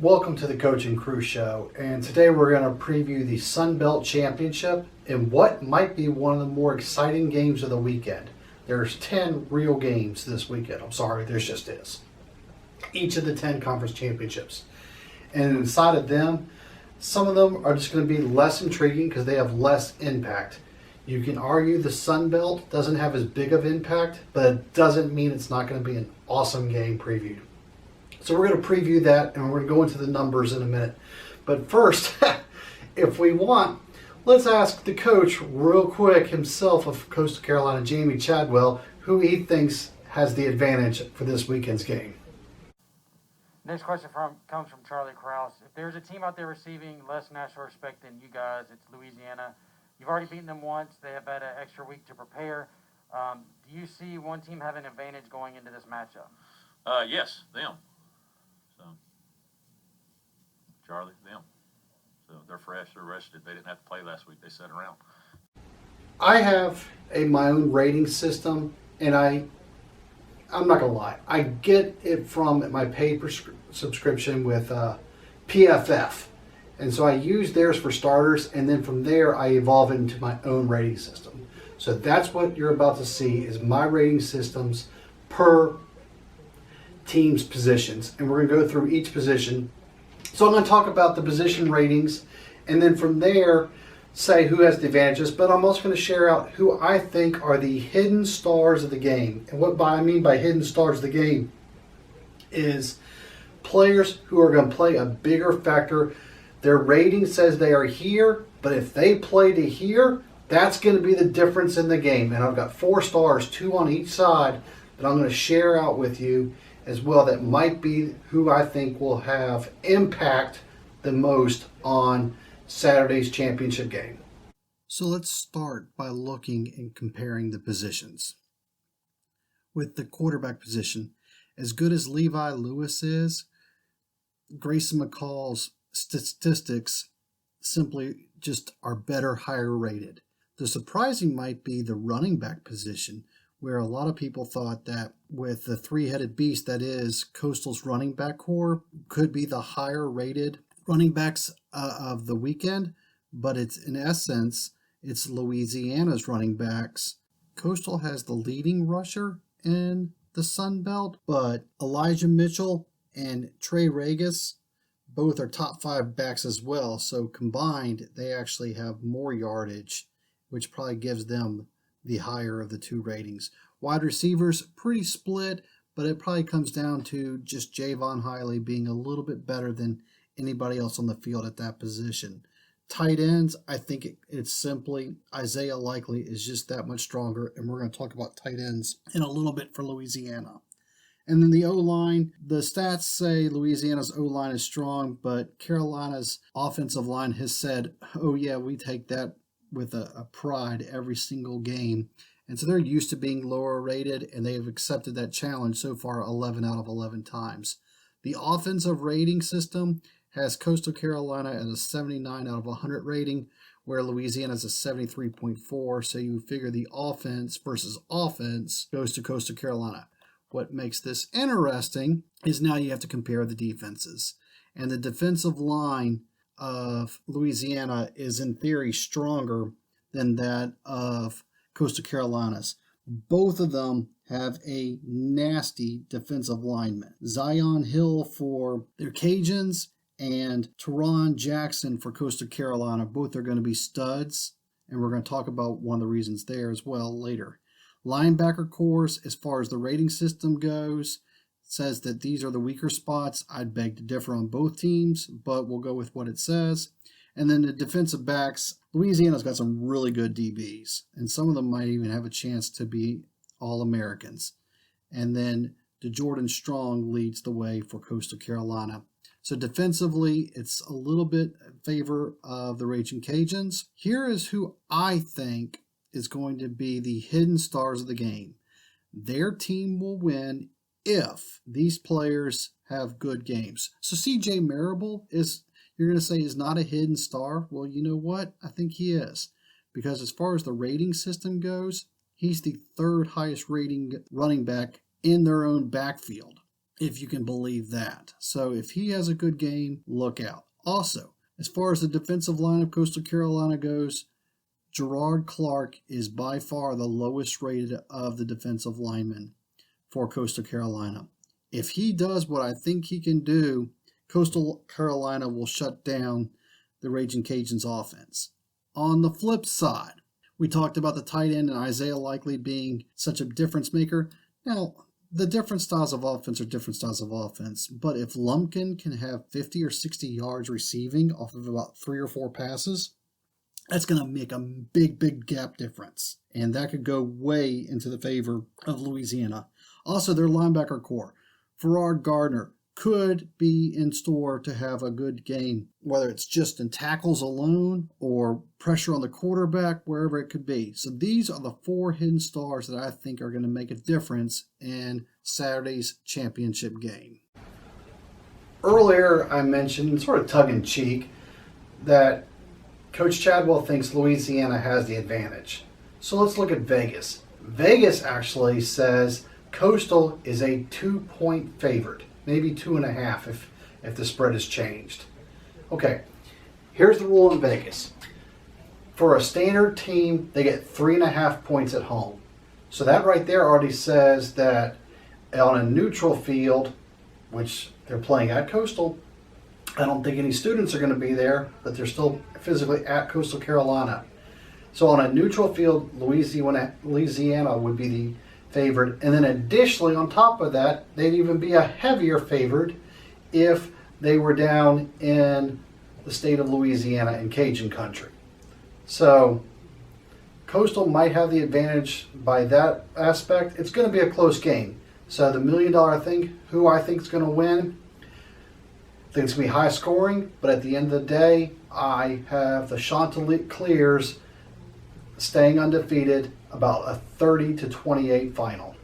Welcome to the Coaching Crew Show, and today we're going to preview the Sun Belt Championship and what might be one of the more exciting games of the weekend. There's 10 real games this weekend. I'm sorry, there's just is. Each of the 10 conference championships. And inside of them, some of them are just going to be less intriguing because they have less impact. You can argue the Sun Belt doesn't have as big of impact, but it doesn't mean it's not going to be an awesome game previewed. So we're going to preview that, and we're going to go into the numbers in a minute. But first, if we want, let's ask the coach real quick himself of Coastal Carolina, Jamie Chadwell, who he thinks has the advantage for this weekend's game. Next question comes from Charlie Krause. If there's a team out there receiving less national respect than you guys, it's Louisiana. You've already beaten them once. They have had an extra week to prepare. Do you see one team having an advantage going into this matchup? Yes, them. So, Charlie, them. So they're fresh, they're rested. They didn't have to play last week. They sat around. I have my own rating system, and I'm not going to lie. I get it from my paid subscription with PFF. And so I use theirs for starters, and then from there I evolve it into my own rating system. So that's what you're about to see is my rating systems per team's positions. And we're going to go through each position. So I'm going to talk about the position ratings, and then from there say who has the advantages, but I'm also going to share out who I think are the hidden stars of the game. And what I mean by hidden stars of the game is players who are going to play a bigger factor. Their rating says they are here, but if they play to here, that's going to be the difference in the game. And I've got 4 stars, 2 on each side, that I'm going to share out with you as well. That might be who I think will have impact the most on Saturday's championship game. So let's start by looking and comparing the positions. With the quarterback position, as good as Levi Lewis is, Grayson McCall's statistics simply just are better, higher rated. The surprising might be the running back position, where a lot of people thought that with the three-headed beast that is Coastal's running back core could be the higher rated running backs of the weekend, but it's in essence, it's Louisiana's running backs. Coastal has the leading rusher in the Sun Belt, but Elijah Mitchell and Trey Regis both are top 5 backs as well. So combined, they actually have more yardage, which probably gives them the higher of the 2 ratings. Wide receivers, pretty split, but it probably comes down to just Javon Hiley being a little bit better than anybody else on the field at that position. Tight ends, I think it's simply Isaiah Likely is just that much stronger, and we're going to talk about tight ends in a little bit for Louisiana. And then the O-line, the stats say Louisiana's O-line is strong, but Carolina's offensive line has said, oh yeah, we take that with a pride every single game. And so they're used to being lower rated, and they have accepted that challenge so far 11 out of 11 times. The offensive rating system has Coastal Carolina at a 79 out of 100 rating, where Louisiana's a 73.4. So you figure the offense versus offense goes to Coastal Carolina. What makes this interesting is now you have to compare the defenses. And the defensive line of Louisiana is in theory stronger than that of Coastal Carolina's. Both of them have a nasty defensive lineman. Zion Hill for their Cajuns and Teron Jackson for Coastal Carolina. Both are going to be studs, and we're going to talk about one of the reasons there as well later. Linebacker cores, as far as the rating system goes, says that these are the weaker spots. I'd beg to differ on both teams, but we'll go with what it says. And then the defensive backs, Louisiana's got some really good DBs, and some of them might even have a chance to be All-Americans. And then DeJordan Strong leads the way for Coastal Carolina. So defensively, it's a little bit in favor of the Ragin Cajuns. Here is who I think is going to be the hidden stars of the game. Their team will win if these players have good games. So CJ Marable is, you're going to say, is not a hidden star. Well, you know what? I think he is. Because as far as the rating system goes, he's the 3rd highest rating running back in their own backfield. if you can believe that. So if he has a good game, look out. Also, as far as the defensive line of Coastal Carolina goes, Gerard Clark is by far the lowest rated of the defensive linemen for Coastal Carolina. If he does what I think he can do, Coastal Carolina will shut down the Ragin' Cajuns offense. On the flip side, we talked about the tight end and Isaiah Likely being such a difference maker. Now, the different styles of offense are different styles of offense, but if Lumpkin can have 50 or 60 yards receiving off of about 3 or 4 passes, that's going to make a big gap difference. And that could go way into the favor of Louisiana. Also, their linebacker core, Farrard Gardner, could be in store to have a good game, whether it's just in tackles alone or pressure on the quarterback, wherever it could be. So these are the 4 hidden stars that I think are going to make a difference in Saturday's championship game. Earlier, I mentioned, sort of tongue-in-cheek, that Coach Chadwell thinks Louisiana has the advantage. So let's look at Vegas. Vegas actually says Coastal is a 2-point favorite. Maybe 2.5 if the spread is changed. Okay, here's the rule in Vegas. For a standard team, they get 3.5 points at home. So that right there already says that on a neutral field, which they're playing at Coastal, I don't think any students are going to be there, but they're still physically at Coastal Carolina. So on a neutral field, Louisiana would be the favorite. And then additionally, on top of that, they'd even be a heavier favorite if they were down in the state of Louisiana in Cajun country. So Coastal might have the advantage by that aspect. It's going to be a close game. So the $1 million thing, who I think is going to win, I think it's going to be high scoring, but at the end of the day, I have the Chanticleers staying undefeated, about a 30-28 final.